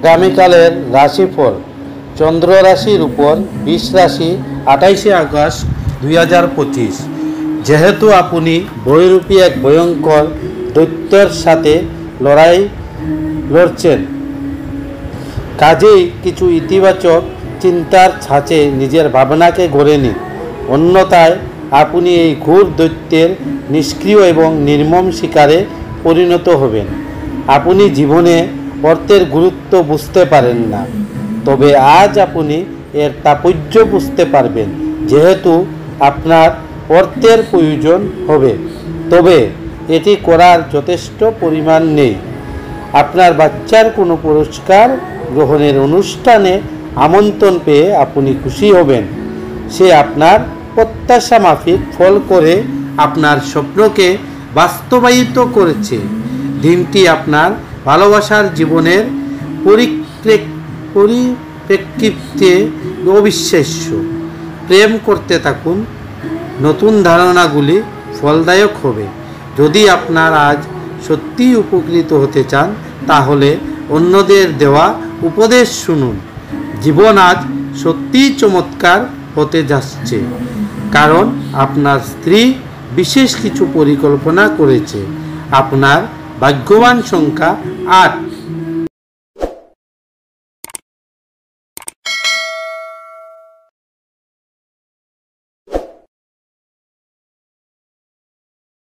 আগামীকালের রাশিফল। চন্দ্র রাশির উপর 20 রাশি 28শে আগস্ট 2025। যেহেতু আপনি বৈরূপী এক ভয়ঙ্কর দৈত্যের সাথে লড়ছেন, কাজেই কিছু ইতিবাচক চিন্তার ছাঁচে নিজের ভাবনাকে গড়ে নিন, অন্যথায় আপনি এই ঘোর দৈত্যের নিষ্ক্রিয় এবং নির্মম শিকারে পরিণত হবেন। আপনি জীবনে অর্থের গুরুত্ব বুঝতে পারেন না, তবে আজ আপনি এর তাৎপর্য বুঝতে পারবেন। যেহেতু আপনার অর্থের প্রয়োজন হবে, তবে এটি করার যথেষ্ট পরিমাণ নেই। আপনার বাচ্চার কোনো পুরস্কার গ্রহণের অনুষ্ঠানে আমন্ত্রণ পেয়ে আপনি খুশি হবেন। সে আপনার প্রত্যাশা মাফিক ফল করে আপনার স্বপ্নকে বাস্তবায়িত করেছে। দিনটি আপনার ভালোবাসার জীবনের পরিপ্রেক্ষিতে অবিশ্বাস্য। প্রেম করতে থাকুন, নতুন ধারণাগুলি ফলদায়ক হবে। যদি আপনার আজ সত্যিই উপকৃত হতে চান, তাহলে অন্যদের দেওয়া উপদেশ শুনুন। জীবন আজ সত্যিই চমৎকার হতে যাচ্ছে, কারণ আপনার স্ত্রী বিশেষ কিছু পরিকল্পনা করেছে। আপনার ভাগ্যবান সংখ্যা 8।